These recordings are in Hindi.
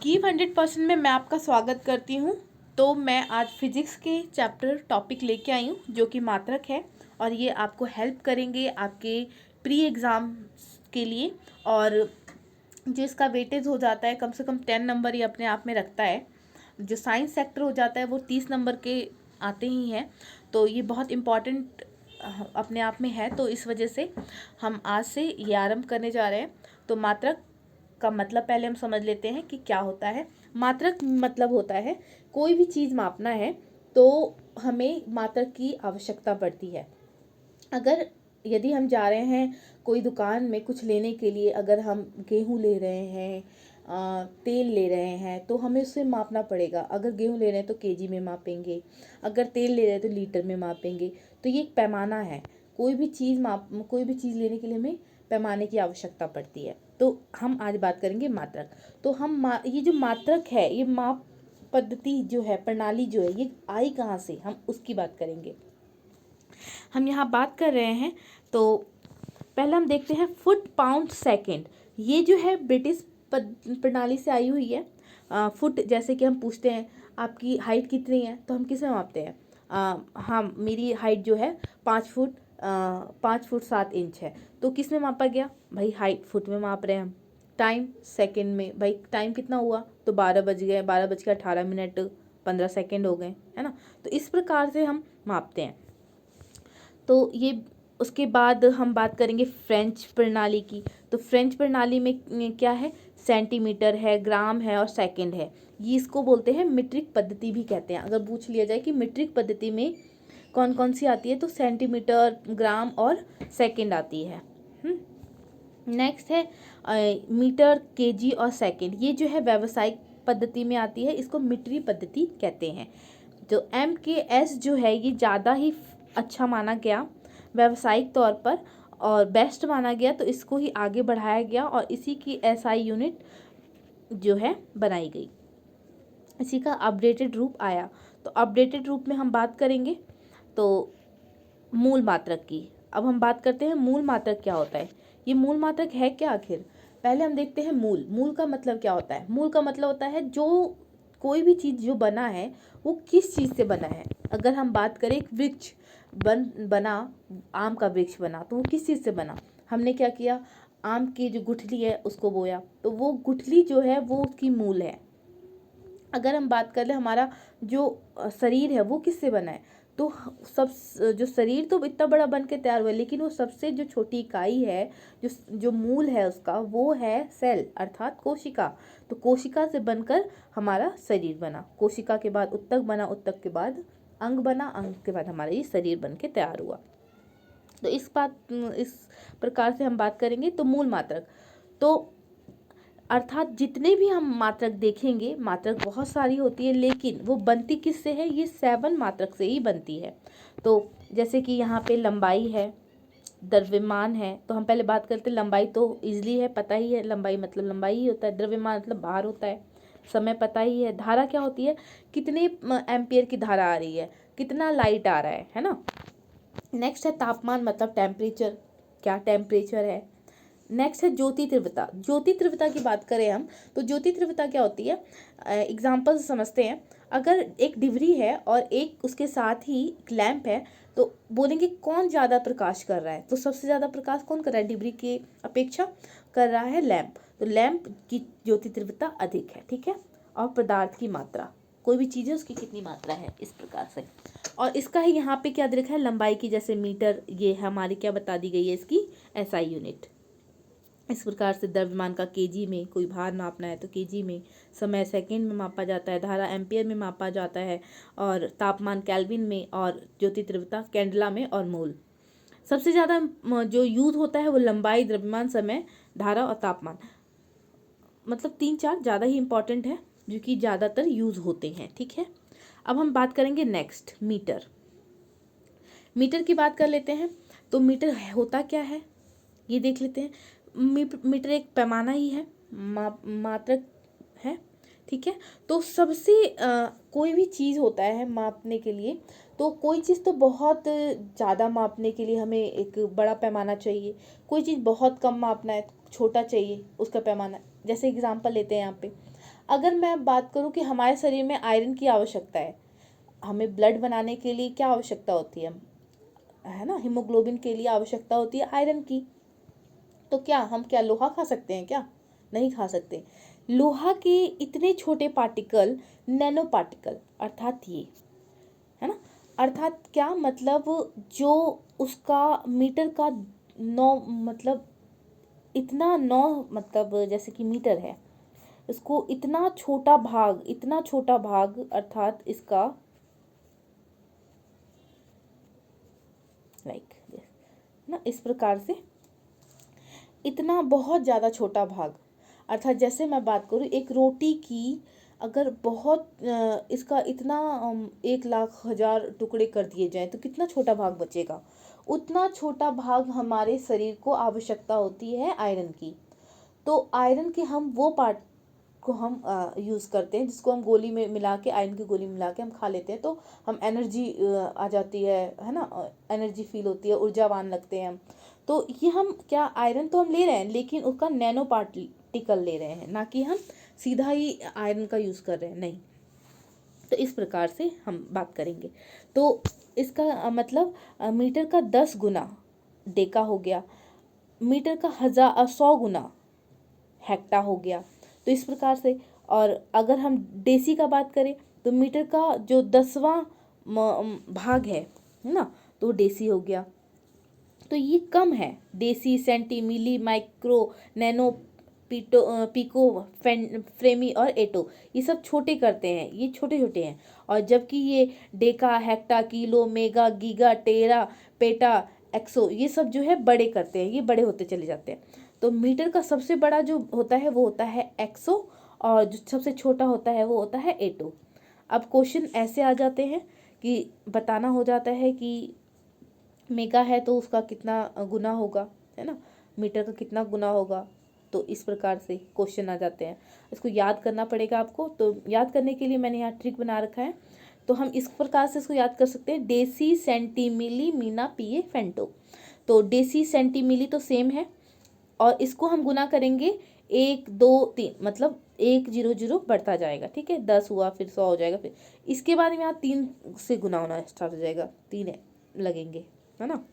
गिव 100% में मैं आपका स्वागत करती हूँ। तो मैं आज फिजिक्स के चैप्टर टॉपिक लेके आई हूँ जो कि मात्रक है, और ये आपको हेल्प करेंगे आपके प्री एग्ज़ाम के लिए। और जो इसका वेटेज हो जाता है कम से कम 10 नंबर ये अपने आप में रखता है। जो साइंस सेक्टर हो जाता है वो 30 नंबर के आते ही हैं, तो ये बहुत इम्पॉर्टेंट अपने आप में है। तो इस वजह से हम आज से ये आरंभ करने जा रहे हैं। तो मात्रक का मतलब पहले हम समझ लेते हैं कि क्या होता है। मात्रक मतलब होता है कोई भी चीज़ मापना है तो हमें मात्रक की आवश्यकता पड़ती है। अगर यदि हम जा रहे हैं कोई दुकान में कुछ लेने के लिए, अगर हम गेहूँ ले रहे हैं, तेल ले रहे हैं, तो हमें उसे मापना पड़ेगा। अगर गेहूँ ले रहे हैं तो केजी में मापेंगे, अगर तेल ले रहे हैं तो लीटर में मापेंगे। तो ये एक पैमाना है। कोई भी चीज़ लेने के लिए हमें पैमाने की आवश्यकता पड़ती है। तो हम आज बात करेंगे मात्रक। तो ये जो मात्रक है, ये माप पद्धति जो है, प्रणाली जो है, ये आई कहाँ से, हम उसकी बात करेंगे। हम यहाँ बात कर रहे हैं तो पहले हम देखते हैं फुट पाउंड सेकंड। ये जो है ब्रिटिश प्रणाली से आई हुई है। फुट, जैसे कि हम पूछते हैं आपकी हाइट कितनी है तो हम किस में मापते हैं। हाँ, मेरी हाइट जो है 5 फुट 7 इंच है, तो किस में मापा गया भाई, हाइट फुट में माप रहे हैं हम। टाइम सेकंड में, भाई टाइम कितना हुआ तो 12 बज गए, 12 बज के 18 मिनट 15 सेकंड हो गए, है ना। तो इस प्रकार से हम मापते हैं। तो ये उसके बाद हम बात करेंगे फ्रेंच प्रणाली की। तो फ्रेंच प्रणाली में क्या है, सेंटीमीटर है, ग्राम है और सेकंड है। ये इसको बोलते हैं मीट्रिक पद्धति भी कहते हैं। अगर पूछ लिया जाए कि मीट्रिक पद्धति में कौन कौन सी आती है, तो सेंटीमीटर, ग्राम और सेकंड आती है। नेक्स्ट है मीटर, केजी और सेकंड। ये जो है व्यावसायिक पद्धति में आती है, इसको मीट्रिक पद्धति कहते हैं। जो MKS जो है ये ज़्यादा ही अच्छा माना गया व्यावसायिक तौर पर और बेस्ट माना गया, तो इसको ही आगे बढ़ाया गया और इसी की SI यूनिट जो है बनाई गई, इसी का अपडेटेड रूप आया। तो अपडेटेड रूप में हम बात करेंगे तो मूल मात्रक की। अब हम बात करते हैं मूल मात्रक क्या होता है। ये मूल मात्रक है क्या आखिर, पहले हम देखते हैं मूल का मतलब क्या होता है। मूल का मतलब होता है जो कोई भी चीज़ जो बना है वो किस चीज़ से बना है। अगर हम बात करें एक वृक्ष बना, आम का वृक्ष बना, तो वो किस चीज़ से बना। हमने क्या किया, आम की जो गुठली है उसको बोया, तो वो गुठली जो है वो उसकी मूल है। अगर हम बात कर ले हमारा जो शरीर है वो किससे बना है, तो सब जो शरीर तो इतना बड़ा बन के तैयार हुआ है, लेकिन वो सबसे जो छोटी इकाई है, जो मूल है उसका, वो है सेल अर्थात कोशिका। तो कोशिका से बनकर हमारा शरीर बना, कोशिका के बाद उत्तक बना, उत्तक के बाद अंग बना, अंग के बाद हमारा ये शरीर बन के तैयार हुआ। तो इस प्रकार से हम बात करेंगे। तो मूल मात्रक, तो अर्थात जितने भी हम मात्रक देखेंगे, मात्रक बहुत सारी होती है, लेकिन वो बनती किससे है, ये 7 मात्रक से ही बनती है। तो जैसे कि यहाँ पे लंबाई है, द्रव्यमान है। तो हम पहले बात करते हैं लंबाई, तो इजली है, पता ही है, लंबाई मतलब लंबाई ही होता है। द्रव्यमान मतलब भार होता है, समय पता ही है। धारा क्या होती है, कितने एम्पियर की धारा आ रही है, कितना लाइट आ रहा है ना। नेक्स्ट है तापमान मतलब टेम्परेचर, क्या टेम्परेचर है। नेक्स्ट है ज्योति तीव्रता। ज्योति तीव्रता की बात करें हम, तो ज्योति तीव्रता क्या होती है, एग्जाम्पल समझते हैं। अगर एक डिबरी है और एक उसके साथ ही एक लैंप है, तो बोलेंगे कौन ज़्यादा प्रकाश कर रहा है, तो सबसे ज़्यादा प्रकाश कौन कर रहा है, डिबरी की अपेक्षा कर रहा है लैंप। तो लैंप की ज्योति तीव्रता अधिक है, ठीक है। और पदार्थ की मात्रा, कोई भी चीज़ है उसकी कितनी मात्रा है, इस प्रकार से। और इसका ही यहाँ पे क्या लिखा है, लंबाई की, जैसे मीटर, ये हमारी क्या बता दी गई है, इसकी SI यूनिट। इस प्रकार से द्रव्यमान का केजी में, कोई भार नापना है तो केजी में, समय सेकंड में मापा जाता है, धारा एम्पियर में मापा जाता है, और तापमान केल्विन में, और ज्योति तीव्रता कैंडला में, और मोल। सबसे ज़्यादा जो यूज होता है वो लंबाई, द्रव्यमान, समय, धारा और तापमान, मतलब 3-4 ज़्यादा ही इंपॉर्टेंट है जो कि ज़्यादातर यूज होते हैं, ठीक है। अब हम बात करेंगे नेक्स्ट मीटर। मीटर की बात कर लेते हैं। तो मीटर होता क्या है ये देख लेते हैं। मीटर एक पैमाना ही है, मात्रक है, ठीक है। तो सबसे कोई भी चीज़ होता है मापने के लिए, तो कोई चीज़ तो बहुत ज़्यादा मापने के लिए हमें एक बड़ा पैमाना चाहिए, कोई चीज़ बहुत कम मापना है छोटा चाहिए उसका पैमाना। जैसे एग्जांपल लेते हैं यहाँ पे, अगर मैं बात करूं कि हमारे शरीर में आयरन की आवश्यकता है, हमें ब्लड बनाने के लिए क्या आवश्यकता होती है ना, हीमोग्लोबिन के लिए आवश्यकता होती है आयरन की। तो क्या हम क्या लोहा खा सकते हैं क्या? नहीं खा सकते। लोहा के इतने छोटे पार्टिकल नैनो पार्टिकल अर्थात ये, है ना, अर्थात क्या मतलब, जो उसका मीटर का 9 मतलब इतना 9 मतलब जैसे कि मीटर है, इसको इतना छोटा भाग अर्थात इसका लाइक ना, इस प्रकार से इतना बहुत ज़्यादा छोटा भाग, अर्थात जैसे मैं बात करूँ एक रोटी की, अगर बहुत इसका इतना 1,00,000 टुकड़े कर दिए जाएं तो कितना छोटा भाग बचेगा। उतना छोटा भाग हमारे शरीर को आवश्यकता होती है आयरन की। तो आयरन के हम वो पार्ट को हम यूज़ करते हैं जिसको हम गोली में मिला के, आयरन की गोली मिला के हम खा लेते हैं, तो हम एनर्जी आ जाती है ना, एनर्जी फील होती है, ऊर्जावान लगते हैं हम। तो ये हम क्या, आयरन तो हम ले रहे हैं लेकिन उसका नैनो पार्टिकल ले रहे हैं, ना कि हम सीधा ही आयरन का यूज़ कर रहे हैं, नहीं। तो इस प्रकार से हम बात करेंगे। तो इसका मतलब मीटर का 10 गुना डेका हो गया, मीटर का 100 गुना हेक्टा हो गया। तो इस प्रकार से, और अगर हम डेसी का बात करें तो मीटर का जो 10वां भाग है ना, तो डेसी हो गया। तो ये कम है, डेसी, सेंटी, मिली, माइक्रो, नैनो, पिको, फ्रेमी और एटो, ये सब छोटे करते हैं, ये छोटे छोटे हैं। और जबकि ये deca, hecto, kilo, mega, giga, tera, peta, exa, ये सब जो है बड़े करते हैं, ये बड़े होते चले जाते हैं। तो मीटर का सबसे बड़ा जो होता है वो होता है एक्सो, और जो सबसे छोटा होता है वो होता है एटो। अब क्वेश्चन ऐसे आ जाते हैं कि बताना हो जाता है कि मेगा है तो उसका कितना गुना होगा, है ना, मीटर का कितना गुना होगा। तो इस प्रकार से क्वेश्चन आ जाते हैं, इसको याद करना पड़ेगा आपको। तो याद करने के लिए मैंने यहाँ ट्रिक बना रखा है, तो हम इस प्रकार से इसको याद कर सकते हैं, डेसी, सेंटी, मिली, मीना, पीए, फेंटो। तो डेसी, सेंटी, मिली तो सेम है, और इसको हम गुना करेंगे 1 2 3, मतलब 1 0 0 बढ़ता जाएगा, ठीक है, 10 हुआ, फिर 100 हो जाएगा, फिर इसके बाद में यहाँ 3 से गुना होना स्टार्ट हो जाएगा, 3 लगेंगे, है ना।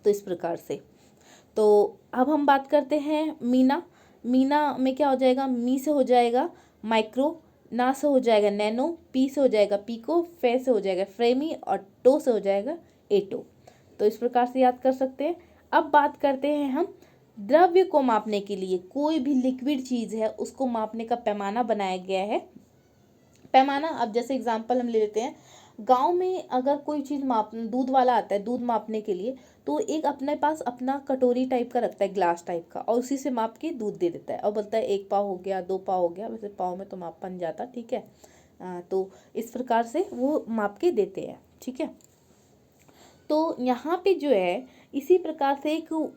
तो इस प्रकार से, तो अब हम बात करते हैं मीना। मीना में क्या हो जाएगा, मी से हो जाएगा माइक्रो, ना से हो जाएगा नैनो, पी से हो जाएगा पिको, फे से हो जाएगा फ्रेमी, और टो से हो जाएगा एटो। तो इस प्रकार से याद कर सकते हैं। अब बात करते हैं हम द्रव्य को मापने के लिए, कोई भी लिक्विड चीज़ है उसको मापने का पैमाना बनाया गया है। पैमाना, अब जैसे एग्जांपल हम ले लेते हैं, गांव में अगर कोई चीज़ माप, दूध वाला आता है दूध मापने के लिए, तो एक अपने पास अपना कटोरी टाइप का रखता है, ग्लास टाइप का, और उसी से माप के दूध दे देता है और बोलता है 1 पाव हो गया, 2 पाव हो गया, वैसे पाव में तो मापा नहीं जाता, ठीक है। तो इस प्रकार से वो माप के देते हैं, ठीक है। तो यहाँ पे जो है इसी प्रकार से एक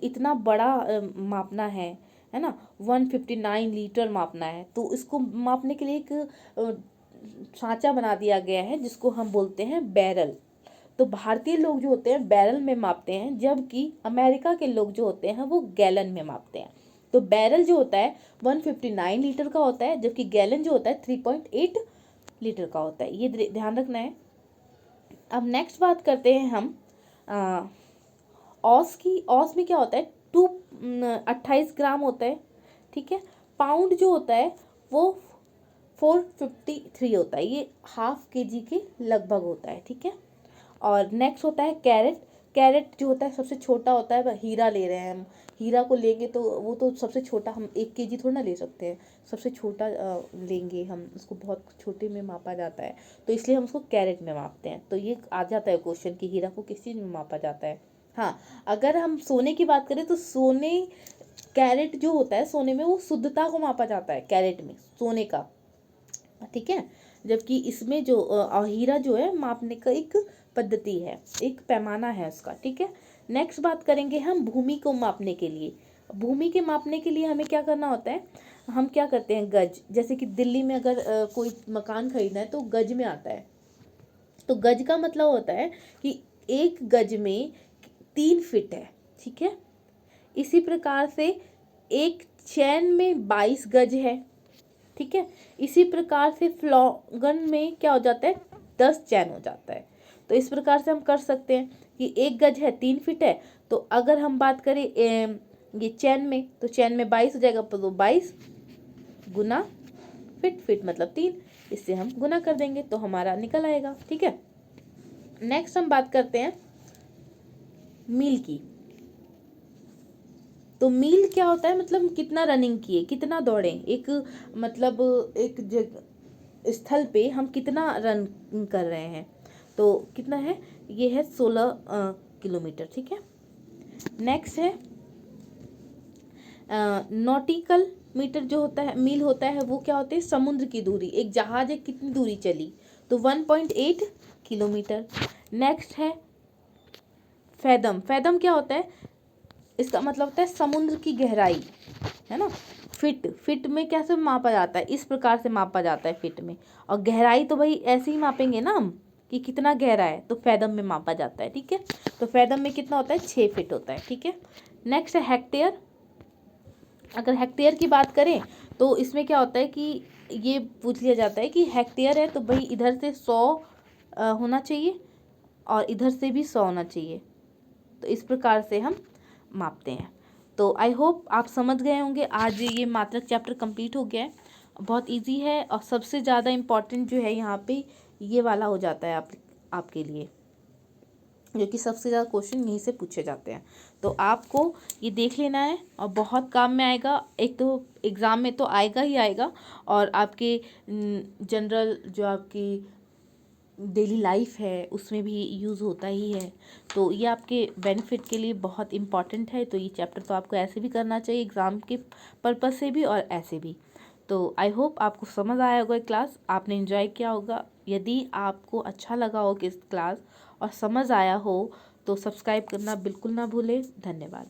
इतना बड़ा मापना है ना, 159 लीटर मापना है, तो इसको मापने के लिए एक सांचा बना दिया गया है जिसको हम बोलते हैं बैरल। तो भारतीय लोग जो होते हैं बैरल में मापते हैं, जबकि अमेरिका के लोग जो होते हैं वो गैलन में मापते हैं। तो बैरल जो होता है 159 लीटर का होता है, जबकि गैलन जो होता है 3.8 लीटर का होता है, ये ध्यान रखना है। अब नेक्स्ट बात करते हैं हम औस की। औस में क्या होता है, 28 ग्राम होता है, ठीक है। पाउंड जो होता है वो 453 होता है, ये ½ kg के लगभग होता है, ठीक है। और नेक्स्ट होता है कैरेट। कैरेट जो होता है सबसे छोटा होता है, हीरा ले रहे हैं हम, हीरा को लेंगे तो वो तो सबसे छोटा, हम 1 kg थोड़ा ना ले सकते हैं, सबसे छोटा लेंगे हम, उसको बहुत छोटे में मापा जाता है, तो इसलिए हम उसको कैरेट में मापते हैं। तो ये आ जाता है क्वेश्चन कि हीरा को किस चीज़ में मापा जाता है। हाँ, अगर हम सोने की बात करें तो सोने, कैरेट जो होता है सोने में, वो शुद्धता को मापा जाता है कैरेट में, सोने का, ठीक है। जबकि इसमें जो हीरा जो है मापने का एक पद्धति है, एक पैमाना है उसका, ठीक है। नेक्स्ट बात करेंगे हम भूमि को मापने के लिए। भूमि के मापने के लिए हमें क्या करना होता है, हम क्या करते हैं, गज, जैसे कि दिल्ली में अगर कोई मकान खरीदना है तो गज में आता है। तो गज का मतलब होता है कि 1 गज में 3 फीट है, ठीक है। इसी प्रकार से एक चैन में 22 गज है, ठीक है। इसी प्रकार से फ्लॉगन में क्या हो जाता है, 10 चैन हो जाता है। तो इस प्रकार से हम कर सकते हैं कि 1 गज है 3 फीट है, तो अगर हम बात करें ये चैन में, तो चैन में 22 हो जाएगा, तो 22 गुना फिट, फिट मतलब 3, इससे हम गुना कर देंगे तो हमारा निकल आएगा। ठीक है। नेक्स्ट हम बात करते हैं मील की। तो मील क्या होता है, मतलब कितना रनिंग किए, कितना दौड़े, एक मतलब एक स्थल पे हम कितना रन कर रहे हैं, तो कितना है, ये है 16 किलोमीटर। ठीक है। नेक्स्ट है नॉटिकल मीटर जो होता है, मील होता है, वो क्या होते हैं, समुद्र की दूरी, एक जहाज एक कितनी दूरी चली, तो 1.8 किलोमीटर। नेक्स्ट है फैदम। फैदम क्या होता है, इसका मतलब होता है समुद्र की गहराई, है ना। फिट, फिट में कैसे मापा जाता है, इस प्रकार से मापा जाता है फिट में, और गहराई तो भाई ऐसे ही मापेंगे ना हम कि कितना गहरा है, तो फैदम में मापा जाता है। ठीक है। तो फैदम में कितना होता है, 6 फीट होता है। ठीक है। नेक्स्ट है हेक्टेयर। अगर हेक्टेयर की बात करें तो इसमें क्या होता है कि ये पूछ लिया जाता है कि हेक्टेयर है तो भाई इधर से 100 होना चाहिए और इधर से भी 100 होना चाहिए, तो इस प्रकार से हम मापते हैं। तो आई होप आप समझ गए होंगे। आज ये मात्रक चैप्टर कंप्लीट हो गया है, बहुत इजी है, और सबसे ज़्यादा इम्पॉर्टेंट जो है यहाँ पे ये वाला हो जाता है आपके लिए, जो कि सबसे ज़्यादा क्वेश्चन यहीं से पूछे जाते हैं। तो आपको ये देख लेना है और बहुत काम में आएगा। एक तो एग्ज़ाम में तो आएगा ही आएगा, और आपके जनरल जो आपकी डेली लाइफ है उसमें भी यूज़ होता ही है। तो ये आपके बेनिफिट के लिए बहुत इम्पॉर्टेंट है। तो ये चैप्टर तो आपको ऐसे भी करना चाहिए एग्ज़ाम के पर्पज़ से भी और ऐसे भी। तो आई होप आपको समझ आया होगा क्लास, आपने एंजॉय किया होगा। यदि आपको अच्छा लगा हो किस क्लास और समझ आया हो तो सब्सक्राइब करना बिल्कुल ना भूलें। धन्यवाद।